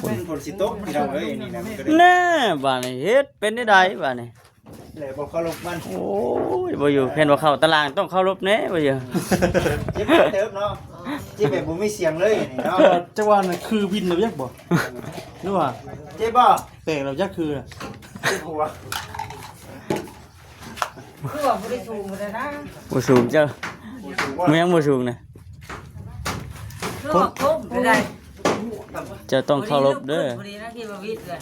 เป็นผลสิตกที่เราเอ้ยนี่นะมันก็ได้ แน่บ้านนี้เฮ็ดเป็นได้ใดบ้านนี้ แหละบ่เข้าลบมัน โอ้ยบ่อยู่เพิ่นว่าเข้าตารางต้องเข้ารบแน่บ่อยู่ เจ็บเติบเนาะเจ็บแบบบ่มีเสียงเลยนี่เนาะ จังหวะนั้นคือวินเรายักบ่หรือว่า เจ็บบ่ แต่เรายักคือ เจ็บหัว คือว่าบ่ได้สูงบ่ได้นะ บ่สูงเจ้า สูงว่า เมียงบ่สูงนะ คือว่าคมบ่ได้ เจะต้องเข้ารบเด้อ บ่ดีนะที่ว่าวิทย์เลย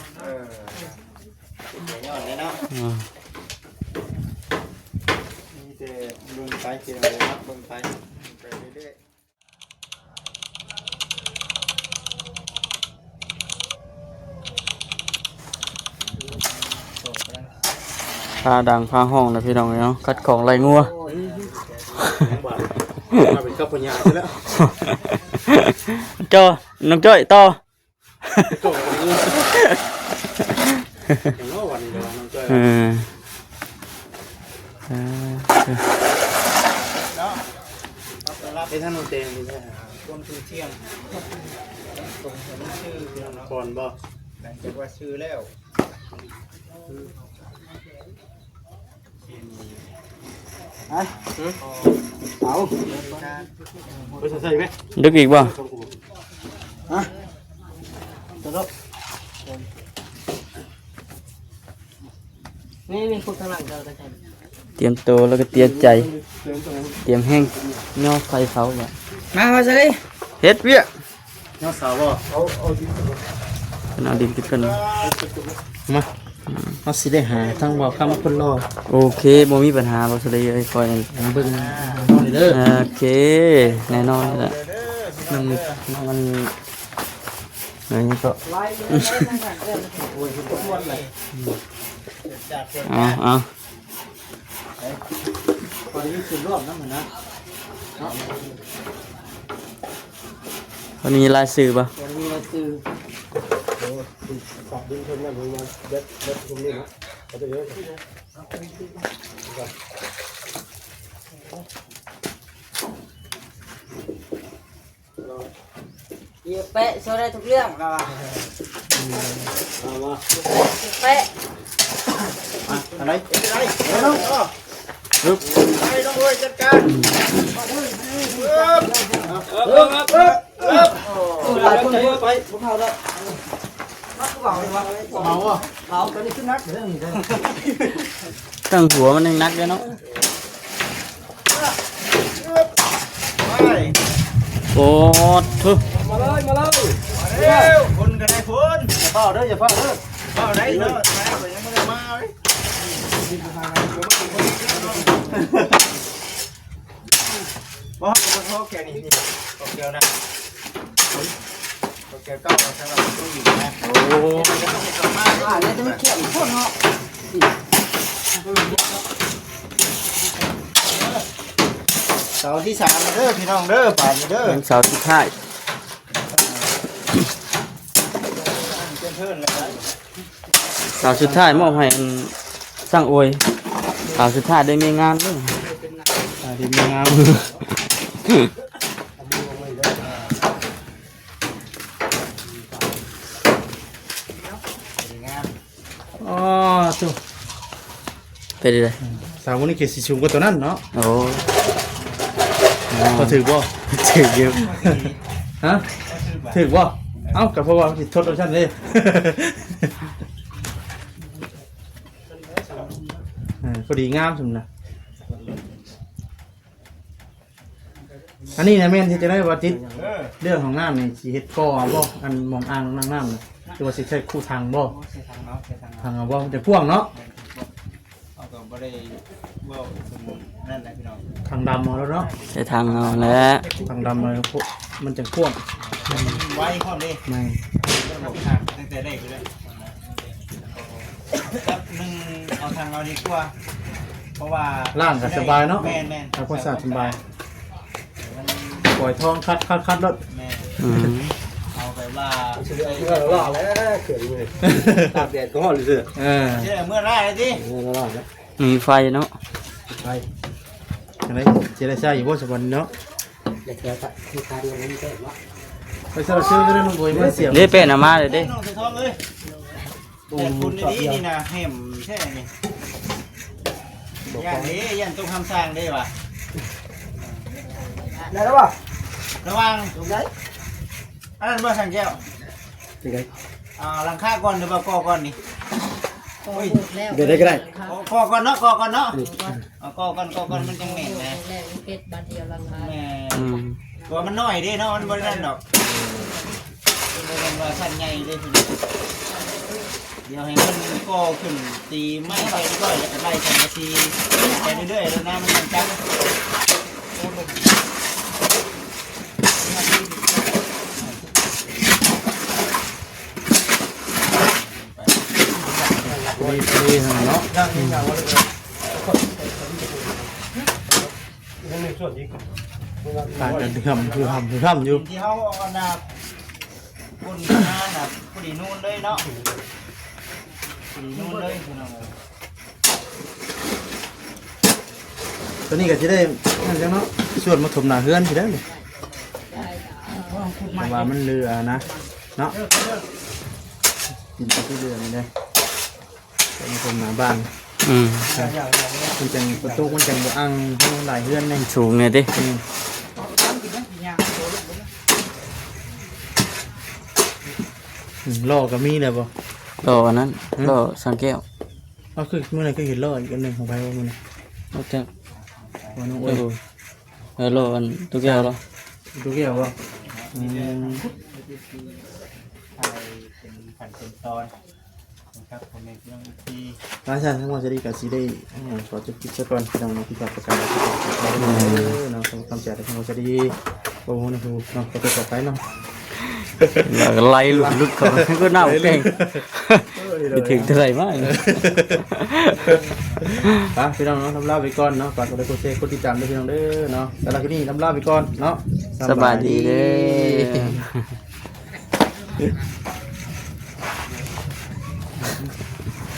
ยอดเลยเนาะ อ่า มีแต่เบิ่งไปเกี่ยวเลยครับเบิ่งไปเรื่อย พาดังพาห้องนะพี่น้องเนาะคัดของไรงัว มาเป็นกับปัญญาใช่แล้ว จ้อน้องจ้อยต่อ ก็อย่างน้อยวันเดียวน้องจ้อย เออ ๆเนาะรับ ไปท่านน้องเตงนี่แท้ คนคือเที่ยงตรงเห็นชื่อพี่น้องเนาะ ก่อนบ่ หลังจากว่าชื่อแล้ว เอาไปใส่ไหม ดึกอีกบ่ ฮะตลก นี่พวกข้างหลังเราก็ใช่ เตรียมตัวแล้วก็เตรียมใจ เตรียมแห้งย่อไฟเผาเนี่ย มาว่าซะเลย เฮ็ดเวียก น้องสาวบ่เอาดิ เอาดินขึ้นกัน มาเอาสิได้หาทั้งบ่คำคนรอ โอเคบ่มีปัญหาบ่สะเลยไอ้คอยนั่น เบิ่งน้องนี่เด้อ โอเคแน่นอนแหละ นั่งนี่ มันอันนี้ก็ ไล่นั่งกันเด้อ โอ้ยทุกวันเลย เอา ตอนนี้คือรอบนั้นเหมือนนะ วันนี้ลายสื่อป่ะ วันนี้เราคือสับดินเพิ่มกันลงมาเด็ดตรงนี้นะเขาจะเยอะ เดี๋ยวแปะโชว์ได้ทุกเรื่องเราอ่ะ เอามา แปะ อะไร อะไรน้องให้น้องรวยจัดการ หลายคนเยอะไป พวกเขาแล้ว มักเบาเลยว่า เมาอ่ะ เบาตัวนี้ขึ้นนักเรื่องนี้เด้อ ตั้งหัวมันยังนักเลยเนาะ ไป โอ้ทุ มาเลยมาเลย เร็วคนกันได้คน อย่าเฝ้าเด้ออย่าเฝ้าเด้อ เข้าได้เนาะแม่ก็ยังไม่ได้มาเลยว่าคนเขาแก่นี่นี่โอเคนะโอเคก็สำหรับผู้หญิงนะ โอ้ เนี่ยจะไม่เขียนพวกเนาะ เสาที่3เด้อพี่น้องเด้อป่านนี้เด้อ เป็นเสาสุดท้าย เพื่อนๆเลยนะ เสาสุดท้ายมอบให้อันสร้างอวยเสาสุดท้ายได้มีงานด้วยได้มีงาน อ๋อตัว เป็นยังไง สาวคนนี้เกศสีชุมกว่าตัวนั้นเนาะ โอ้ พอถือบ่ ถึงเยอะ ฮะถือบ่เอ้ากับเพราะว่าทดออปชั่นเลยพอดีงามสมนะอันนี้นะแม่นที่จะได้ว่าติดเรื่องของน้ำนี่สีเฮ็ดก่อบ่อันมองอ่างนั่งน้ำนะหรือว่าสิใช้คู่ทางบ่ ใช้ทางเนาะใช้ทาง ทางเอาบ่จะพ่วงเนาะ เอาก็บ่ได้เว้าสมมุตินั่นแหละพี่น้อง ทางดำเอาแล้วเนาะ ใช้ทางเอาแล้ว ทางดำเลยมันจะพ่วง ไว้พร้อมดิ ไม่ บอกทางตั้งแต่แรกเลยครับหนึ่งเอาทางเราดีกว่าเพราะว่า ล่างก็สบายเนาะ แม่นแม่น ทำความสะอาดสบายปล่อยท้องคัดรถ แม่น อืม เอาแบบว่า หล่อแล้วเขินเลยตากแดดก็ห่อเลยเสือ เชื่อเมื่อไรเลยดิ หล่อแล้ว มีไฟเนาะ ไปอะไรเจรจาอยู่บ่สวรรค์เนาะ เดี๋ยวแกที่การเงินมันเกิดว่า ไปสลับชื่อก็ได้น้องบอยมาเสียบ เด้เป็นเอามาเลยเด้ น้องใส่ทองเลยแต่คุณนี่นะแหมแช่นี่ย่านนี้ย่านตรงคำสร้างได้ป่ะ ได้แล้วป่ะ ระวังตรงไหนอันนั้นบ่สั่งแก้ว ยังไง หลังคาก่อนหรือว่าก่อก่อนนี่ เดี๋ยวได้ก็ได้ ก่อก่อนเนาะก่อก่อนเนาะก่อก่อนมันจังแม่นนะ แรกเพชรบาทเดียวราคา แม่ อืม ตัวมันน้อยเด้เนาะมันบ่ได้นั่นดอกเป็นว่าสั้นใหญ่เด้ทีนี้เดี๋ยวให้มันก่อขึ้นตีไม้ไปเรื่อยๆแล้วก็ไล่กันมาทีไปเรื่อยๆแล้วน้ำมันจัง ดีเนาะตาจะทำอยู่ ที่เขาเอาหน้าคนหน้าน่ะผู้ดีนู่นเลยเนาะผู้ดีนู่นเลยคุณเอา ตอนนี้ก็จะได้นั่นจังเนาะส่วนมาถมหนาเฮือนสิได้เลยแต่ว่ามันเรือนะเนาะกินไปที่เรือนี่ได้มาถมหนาบ้าน อืม มันจังประตูมันจังบ่อังห้องหลายเฮือนนี่ สูงเนี่ยดิ ล่อก็มีเลยบ่ รออันนั้นรอสังแก้ว ก็คือเมื่อไรก็เห็นล่ออีกอันหนึ่งของไปว่ามัน นอกจาก ว่าน้อง เอ อ้ย รออันตุกแก้วเหรอ ดูเกี่ยวบ่ เป็นผันเป็นตอนนะครับผมเองที่ต้องที่ ร้านชาทั้งหมดจะดีกับซีได้ขอจบคลิปซะก่อนพี่น้องที่ฝากประกันแล้วเนาะคำแจกทั้งหมดจะดีโอ้โหนะครูเนาะก็จะต่อไปเนาะ แล้วก็ไล่หลุดลุกเขาก็น่าเก่งไปถึงเท่าไหร่มาก พี่น้องเนาะทำลาไปก่อนเนาะฝากกดไลค์กดแชร์กดติดตามด้วยพี่น้องเด้อเนาะแต่ละที่นี่ทำลาไปก่อนเนาะ สบายดีเด้อ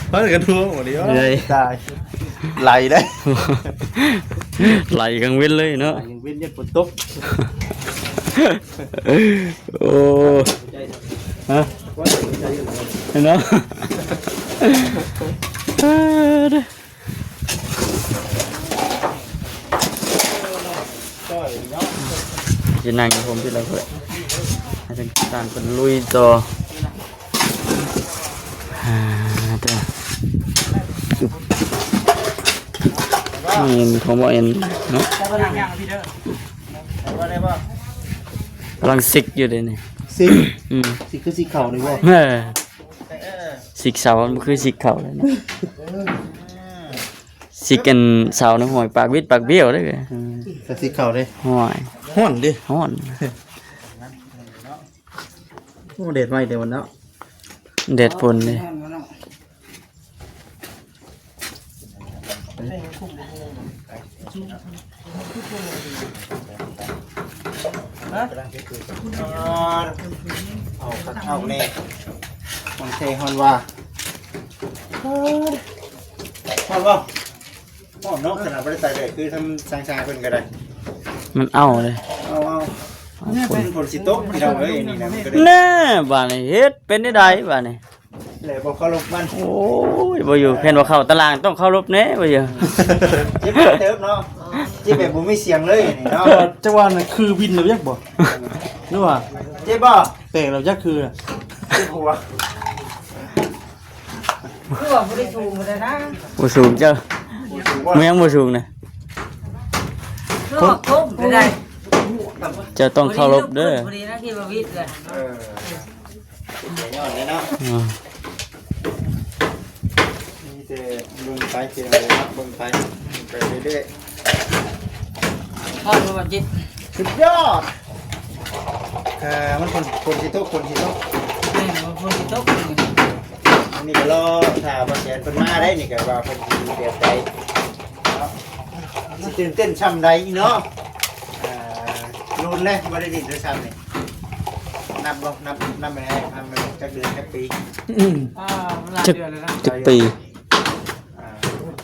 เพราะกันทั่วหมดเลย เลย ตายไหลได้ ไหลกังเว้นเลยเนาะ ยังเว้นยันฝนตก โอ้ฮะเนาะจะนั่งกับผมที่เราเพื่อให้ทางการเป็นลุยต่อนี่ของบ่เอ็นเนาะ ว่าได้ป่ะ กำลังซิกอยู่เดี๋ยวนี้ สิ อืม สิคือสีเข่าเลยบ่ เออซิกเสามันคือซิกเข่าเลยนะซิกกันเสาในหอยปากวิดปากเบี้ยวได้เลย แต่สีเข่าเลย หอย ห้อนดิ ห้อน โอ้เด็ดไม่เดี๋ยววันเนาะ เด็ดปนเลย เอาเน่มันเทฮอนว่าฮอนว่าฮอนนกขนาดบริษัทเลยคือทำสร้างๆเพิ่นก็ได้ มันเอาเลย เอาเนี่ยเป็นผลสิโต๊ะที่เราเลยนี่นะมันก็ได้ แน่บ้านนี้เฮ็ดเป็นได้ใดบ้านนี้ เลยบอกเขาลงมัน โอ้ยบ่อยู่เพิ่นว่าเข้าตารางต้องเข้ารบแน่บ่อยู่ จิ๊บเติมเนาะจิ๊บแบบบ่มีเสียงเลยนี่เนาะ จังหวะนั้นคือวินเรายักบ่นึกว่า จิ๊บบ่ เตะเรายักคือ จิ๊บหัว คือว่าไม่ได้ชูมาเลยนะ บ่สูงเจ้าเมียงบ่สูงนะ คือว่าคุ้มไม่ได้ เจะต้องเข้ารบเด้อ พอดีนะที่มาวิทย์เลย ยอดเลยเนาะ อืม นี่แต่เบิ่งไปเสียงเลยเนาะเบิ่งไปเรื่อย ทอดมาจิต ๆสุดยอดมันคนสิโต๊ะคนสิโต๊ะ นี่มันคนที่ตก อันนี้ก็รอถ้าบ่แสนเพิ่นมาได้นี่ก็ว่าเพิ่นสิแบบใดสิตื่นเต้นช่ำใดเนาะลุ้นเลยบ่ได้ดิด้วยซ้ำนี่นับบ่นับไปให้ทำมันจักเดือนจักปี หลายเดือนเลยนะ จักปี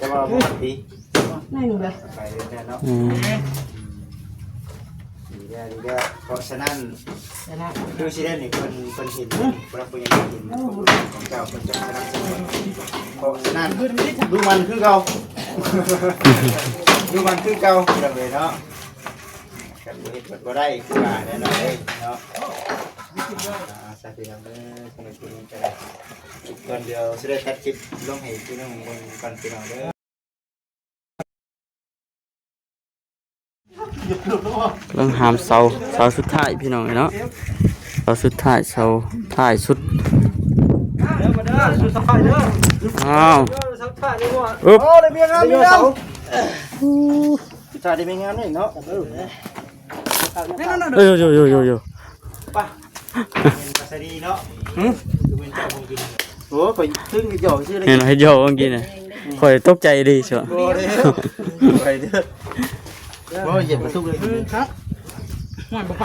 จะว่าบ่ปี ไม่รู้เลย ไปเรื่อยๆเนาะ อืม เดี๋ยวเพราะฉะนั้นคือสิได้นี่เพิ่นเห็นบ่รับบ่ยังเห็นของเจ้าเพิ่นจะสนับสนุนเพราะฉะนั้นดูมันคือเก่าดูมันคือเก่าจังเลยเนาะกันบ่เฮ็ดบ่ได้คือว่าแน่นอนเลยเนาะสาธุนำเด้อคงเป็นผู้นี้ก็ได้ก่อนเดี๋ยวสิได้ตัดคลิปลงให้พี่น้องเบิ่งก่อนพี่น้องเด้อ เรื่องหามเสาสุดท้ายพี่น้องเนาะเสาสุดท้ายเสาท้ายสุดอ้าวอึ๊บ โอ้ได้เมียงามมีงามสุดท้ายได้เมียงามนี่เนาะ โย ป่ะเป็นภาษาดีเนาะคือเป็นเจ้าของกิน โอ้ข่อยถึงหยอกชื่อเลย เห็นให้โยเมื่อกี้น่ะข่อยตกใจดีชัวร์ โอ้เด้อไปเด้อบ่เหยียบกระทุกเลยครับม่วนบ่ไป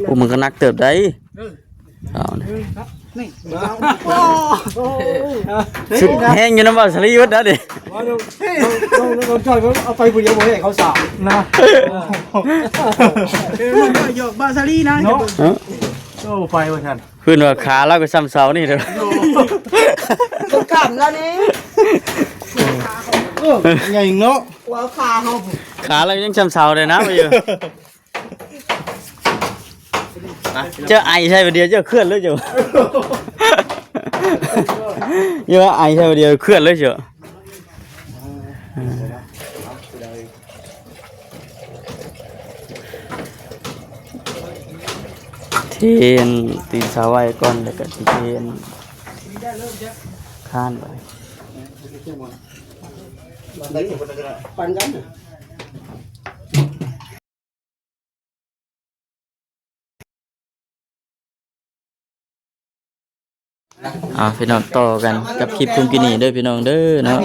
โอ้มันก็นักเติบได้เอาเนี่ย นี่ สุดแห้งอยู่น้ำมันสลีวัดนะดิ เราจ่อยเอาไปผู้เดียวบ่ให้เขาสาวนะหยอกบาซารีนะโอ้ไปว่าท่าน ขึ้นว่าขาเราก็ซ้ำเสานี่เด้อ ต้องขำแล้วนี่ ใหญ่เนาะ หัวขาเขา ขาเรายังซ้ำเสาเลยนะไปอยู่เจ้าไอใช่ประเดี๋ยวเจ้าเคลื่อนเลยเจ้าเยอะไอใช่ประเดี๋ยวเคลื่อนเลยเจ้าเทียนตีนสาวไว้ก่อนแล้วก็เทียนข้านไป ปันกัน พี่น้องต่อกันกับคลิปคุมกินี่เด้อพี่น้องเด้อเนาะ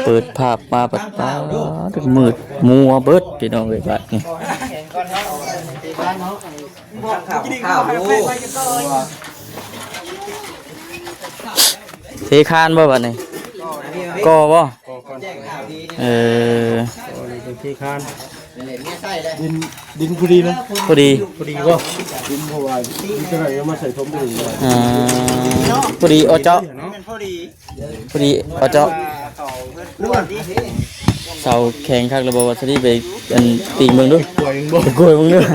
เปิดภาพมาปัดตาถึงมืดมัวเบิดพี่น้องเลยบัดนี่ ข้าวดู เทคานบ่บัดนี้ก่อบ่เออ เป็นที่คานดินพอดีนะ พอดี พอดีก็ดินเพราะว่าจะไหนเอามาใส่ทมดิน พอดีเอาเจาะ เป็นพอดี พอดีเอาเจาะ เขาเพื่อนล้วนดิ เสาแข็งคักระบบวัสดุไปอันปีกเมืองด้วย ป่วยบ่ กล้วยเมืองด้วย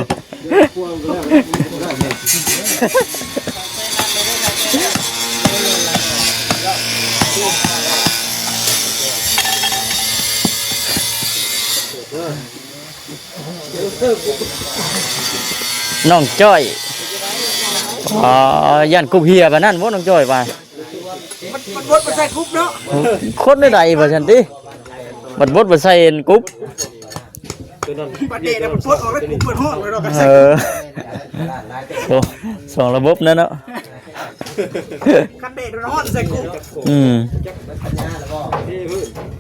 น้องจ้อยย่านกุบเฮียบ้านนั่นบ่น้องจ้อยไป มันบดมาใส่คุบเนาะ คนได้ใดบ่ซั่นติบัดบดบ่ใส่เอ็นกุ๊บ ประเดี๋ยวมันปวดออกแล้วคุบเปิดห้องเลยเนาะ โอ้สองระบบนั่นเนาะ คันเด็ดร้อนใส่คุบ อืม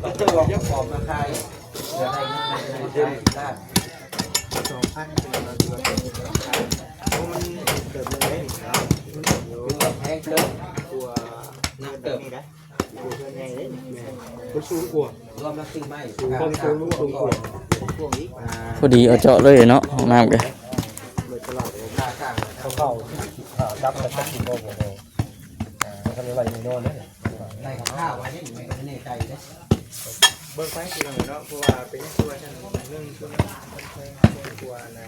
มันสูงกว่า ความสูงสูงกว่า พอดีเอาเจาะเลยเนาะห้องน้ำกัน เข้าจับแต่ตัดสินบ่เลยทำอะไรไม่นอนเลยเบิ่งไปคือเนาะเพราะว่าเป็นตัวฉันเรื่องตัวตัวนะ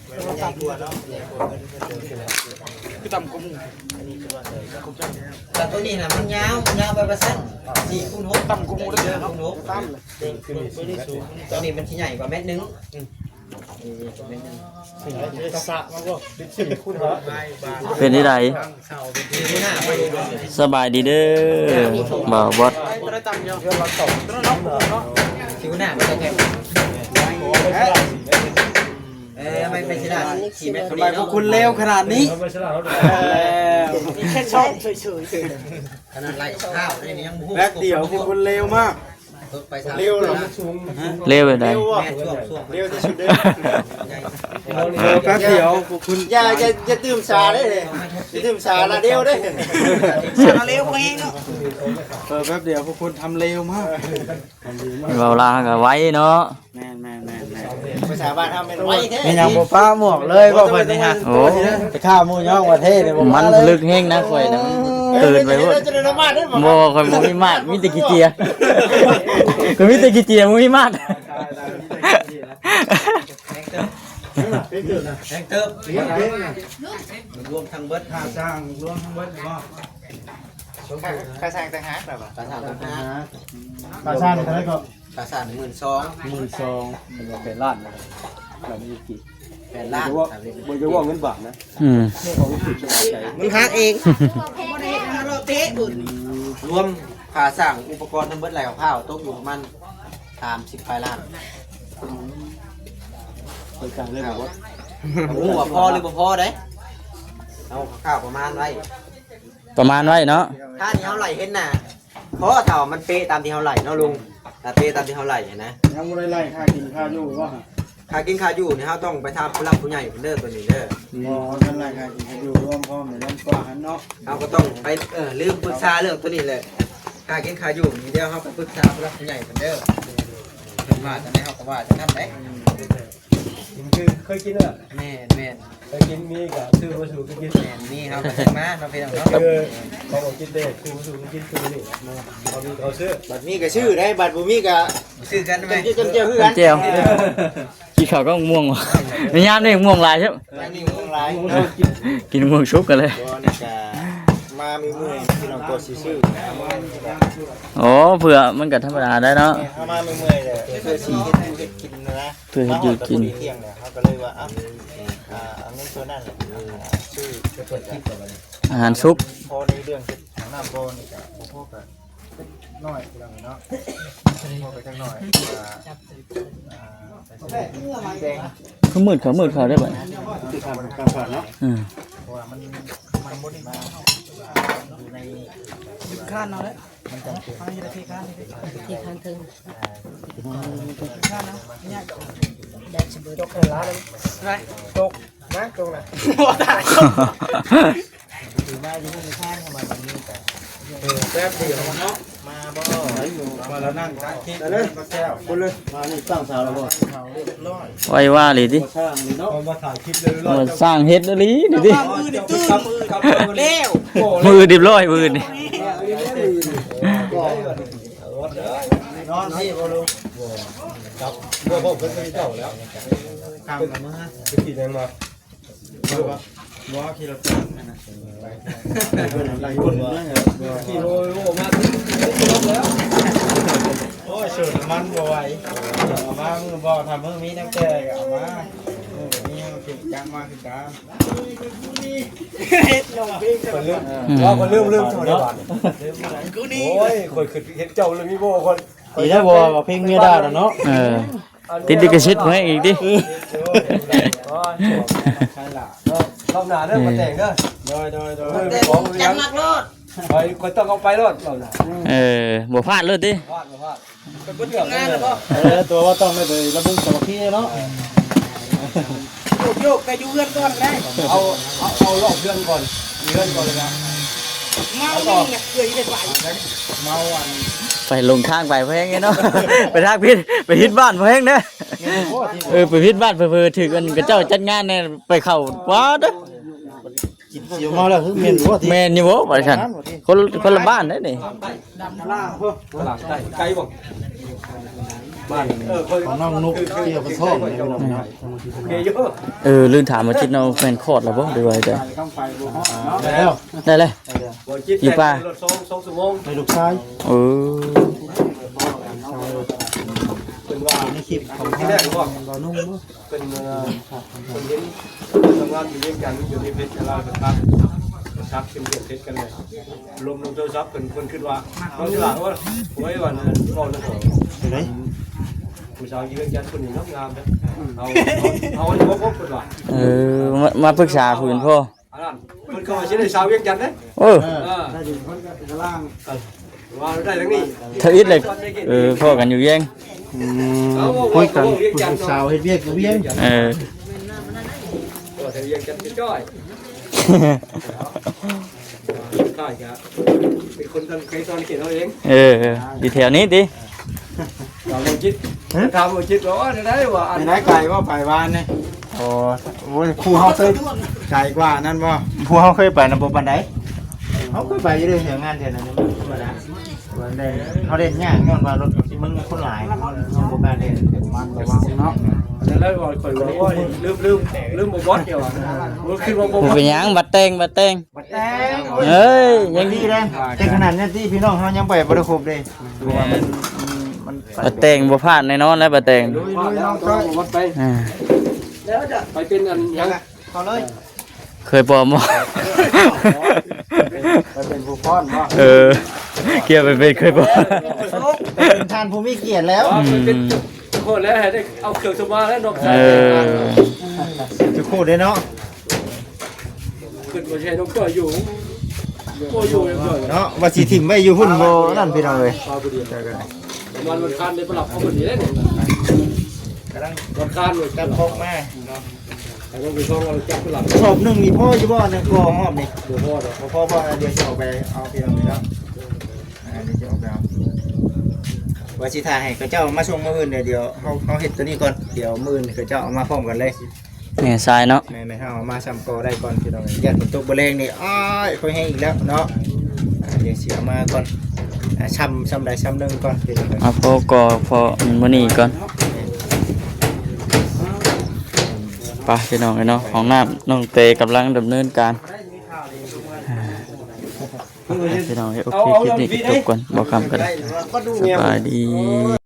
มันใหญ่กว่าเนาะใหญ่กว่าคือต่ำกว่าอันนี้คือว่าคุบจัง แต่ตัวนี้นะมันยาวไปประสัน4 คูณ 6 ต่ำกว่าหมูได้เลยเนาะ ต่ำเลยตัวนี้มันชิ้นใหญ่กว่าเม็ดนึง สะมากว่า4 คูณ เป็นที่ใด ที่หน้าไปดู สบายดีเด้อบ่าวบอส คิวหน้ามันจะแข็งไม่เป็นชิ้นหน้าขี่เม็ดพอดีเนาะ คุณเลวขนาดนี้แค่ชอบเฉย ขนาดไรข้าวนี่ยังมู ๆแป๊บเดียวคุณเลวมาก ไปสาม เร็วเราสูง เร็วไปได้ เร็วว่ะ แม่ช่วง เร็วที่สุดเลยแป๊บเดียวคุณอย่าตื่มสาได้เลยอย่าตื่มสาละเดียวได้ สามเร็วเองเนาะ แป๊บเดียวพวกคุณทำเร็วมาก เวลาก็ไว้เนาะ แม่น ภาษาบ้านทำเป็นไว้แท้ มียังบ่ป้าหมวกเลยบ่เพิ่นนี่ฮะ โอ้ ไปฆ่าหมู่ย่องประเทศเนี่ย มันลึกแห้งนะข่อยนะมันตื่นไปพุ่น จะได้ละมาดได้ บ่ข่อยบ่มีมาดมีแต่ขี้เกียจก็มีแต่ขี้เกียจบ่มีมาด แทงเติมรวมทั้งเบิด ค่าสร้างรวมทั้งเบิดบ่ ค่าสร้างต่างหากแบบ กระสานทั้งห้า ค่าสร้างเท่าไหร่ก็ กระสาน12,000 12,000มันก็เป็นล้านนะแบบนี้กี่ 8 ล้าน บ่จะว่าเงินบาทนะ อืม มันหักเองรวมค่าสร้างอุปกรณ์ทั้งเบิดไหลกับข้าวตกอยู่ประมาณ30ปลายล้าน เปิดการเลยบอกว่า โอ้ว่าพอหรือบ่พอเด้เอาข้าวประมาณไว้ ประมาณไว้เนาะ ถ้าที่เฮาไหลเห็นน่ะเพราะว่าถ้ามันเป๊ะตามที่เฮาไหลเนาะลุงถ้าเป๊ะตามที่เฮาไหลนะ ยังบ่ได้ไล่ค่ากินค่าอยู่ว่า ค่ากินค่าอยู่นี่เฮาต้องไปถามผู้หลักผู้ใหญ่เพิ่นเด้อตัวนี้เด้อ บ่นั่นไล่ค่ากินค่าอยู่รวมพร้อมแล้วกว่าหันเนาะ เฮาก็ต้องไปลืมปรึกษาเรื่องตัวนี้เลยค่ากินค่าอยู่นี่เดี๋ยวเฮาไปปรึกษาผู้หลักผู้ใหญ่เพิ่นเด้อเพิ่นว่าจังได๋เฮาก็ว่าจังนั้นเด้ คือเคยกินเด้อ แม่น เคยกินมีก็ซื้อบ่ถูกก็กิน แม่นนี่เฮาก็สิมาเนาะพี่น้องเนาะ คือเขาบอกกินเด้ซื้อบ่ถูกก็กินซื้อนี่เขามีเขาซื้อ บัตรมีก็ชื่อได้บัตรบ่มีก็ ซื้อกันไหม จำเจียวคือกัน เจียวกินข้าวก็ม่วงว่ะในยามนี่ม่วงหลายใช่ไหม อันนี้มึงหลาย กินม่วงชุบกันเลย บ่นี่ก็มามีมือพี่น้องก็สิซื้อ โอ้เผื่อมันก็ธรรมดาได้เนาะ เอามามือเลยเพื่อสิเฮ็ดอยู่เฮ็ดกินนะ เพื่อเฮ็ดอยู่กิน เที่ยงเนี่ยเขาก็เลยว่าเอาเงินตัวนั้นแหละซื้อ อาหารซุป พอในเรื่องของน้ำพอนี่ก็พอก็น้อยเนาะพอไปจังหน่อยแดง เขามืดเขาได้บ่ ที่ทำการผ่านเนาะ อืม เพราะว่ามันบ่ได้มาอยู่ใน ข้านเอาแล้ว มันจำเป็น ที่ข้างถึงตกร้านไรตกนะตกนะ ถือมาอยู่ในข้างเข้ามาตรงนี้แต่ แป๊บเดียวเนาะ มาบ่ มาแล้วนั่งคิดเลยแก้วคุณเลยมานี่สร้างสาวแล้วบ่ เขาเรียบร้อย ไว้ว่าเลยดิ สร้างนี่เนาะมาถ่ายคลิปเลย มาสร้างเฮ็ดอีหลีดิดิ มือดิตื้อมือ เร็ว มือดิบร้อยมือนี่ นอนที่บ่ลุง ครับบ่บ่เป็นเจ้าแล้ว ข้ามกับมือ ไปขี่ยังมาว่าขี่รถจักรนะหลายคนนะขี่โอ้มาแล้วโอ้ยสูตรมันบ่ไหวเอามาบ่ทำเพิ่งมีนักแต่เอามานี่คือจังมาคือการว่าคนลืมโทรได้บ้านโอ้ยคนคือเห็นเจ้าเลยมีโบคนอีได้บ่กับเพลงเมียดาเนาะ เออติดลิขสิทธิ์ไว้อีกดิ ใช่ล่ะรอบหน้าเด้อมาแต่งเด้อโดยของ จังมักรถ ไปคนต้องเอาไปรถรอบหน้า เออบ่พลาดเลยดิ พลาดเป็นบ่เดือดเลยตัวว่าต้องได้ไประบุสมาธิเนาะ โยกไปอยู่เพื่อนก่อนได้ เอารอบเพื่อนก่อนเพื่อนก่อนเลยนะ เมาเนี่ยเกยได้ไป เมาอัน ไปลงทางไปเพลงไงเนาะ ไปทางพิษไปฮิตบ้านเพลงเด้อไปฮิตบ้านเพื่อถือกันกับเจ้าจัดงานเนี่ยไปเข้าว้าเด้อ กินเสียวเมาแล้วคือเมียนบ่ที่ แม่นอยู่บ่ว่าซั่นคนละบ้านเด้อนี่ ล่างพวกหลังไกลบ่บ้านของน้องนุกเกี่ยวกับท้องนี่น้องนะเยอะ เออลืมถามว่าจิตเอาแฟนคอร์ดแล้วบ่หรือว่าจัง ต้องไปบ่ฮอดแล้ว ได้เลย อยู่ป่ะ รถ2ชั่วโมงให้ลูกชาย เออ เป็นว่าในคลิปของที่แรกบอกเรานุ่มเป็นคนเห็นทำงานอยู่ด้วยกันอยู่ในเพชรเราเป็นครับครับเป็นเพื่อนเพชรกันเลยลมลงโทรศัพท์เป็นคนขึ้นว่าเขาฉลาดว่าไว้วันนั้นก่อนแล้วก็ไหนผู้สาวยืนยันคนนี้งามนะเอาอันนี้พบกันว่า เออมาปรึกษาผู้อื่นพ่อ อันนั้นคนเขาใช้ในสาวเวียงจันทร์นะ เออ ได้ยินคนกระล่าง ว่าได้ทั้งนี้ ถ้าอิดเลยพ่อกันอยู่เวียง คุยกันผู้สาวเฮ็ดเวียกอยู่เวียง ตัวเสียงกันจ้อยได้ครับเป็นคนเคยตอนเขียนเอาเอง อยู่แถวนี้ดิ เราลองคิดทำลองคิดว่าได้ว่าอัน ไม่ได้ไกลว่าไปบ้านนี่โอ้ครูเฮาเคยไกลกว่านั่นบ่ครูเฮาเคยไปนำบ่ปานใดเฮาเคยไปอยู่เด้อแถวงานแถวนั้นมันธรรมดาวันได้เฮาเล่นยากย้อนว่ารถมันคนหลายเฮาบ่กล้าเล่นมันระวังเนาะ แล้วก่อนคอยว่าลืมบอสเดียวคือว่า ผู้เป็นหยังบัดแตง บัดแตง เฮ้ย ยังดีเลยแต่ขนาดนี้ที่พี่น้องเฮายังไปบ่ได้ครบเด้เพราะว่ามัน บัดแตงบ่พลาดแน่นอนแล้วบัดแตง ลุยน้องก้อย บอสไปแล้วจะไปเป็นอันยัง เข้าเลย เคยปลอมบ่ ไปเป็นผู้ป้อนบ่ เกี่ยวไปเป็นเคยปลอม เป็นท่านผู้มีเกียรติแล้ว เป็นคนแล้วได้เอาเครื่องสมาแล้วนกใส่ จะคู่ได้เนาะ ขึ้นมาใช้นกจ่อยอยู่โอ้อยู่ยังจ่อย เนาะว่าสิถิ่มไว้อยู่หุ่นบ่นั่นพี่น้องเอ้ย ปลาบุรีมันคานเลยประหลับเขาเหมือนนี้ได้เนี่ย กำลัง มันคานเลย จับพกมา แต่ก็เป็นช่องเราจับประหลับ สอบหนึงนี่พ่ออยู่บ่ในกอหอบนี่ หัวพ่อเนาะ พ่อบ่เดี๋ยวจะออกไปเอาพี่น้องนี่เนาะเดี๋ยวจะออกไปเอาว่าสิถ่ายให้เขาเจ้ามาส่งมื้ออื่นเดี๋ยวเฮาเฮ็ดตัวนี้ก่อนเดี๋ยวมื้ออื่นเขาเจ้าเอามาพร้อมกันเลย เนี่ยทรายเนาะ แม่เฮาเอามาซ้ำกอได้ก่อนพี่น้องยันฝนตกบ่แรงนี่อ้ายค่อยให้อีกแล้วเนาะเดี๋ยวสิเอามาก่อนช้ำใดช้ำหนึงก่อนพี่น้อง เอาพอก่อพอมื้อนี้ก่อนไปพี่น้องเนาะของน้ำน้องเตกำลังดำเนินการพี่น้องโอเคคลิปนี้จบก่อนบอกคำกันสบายดี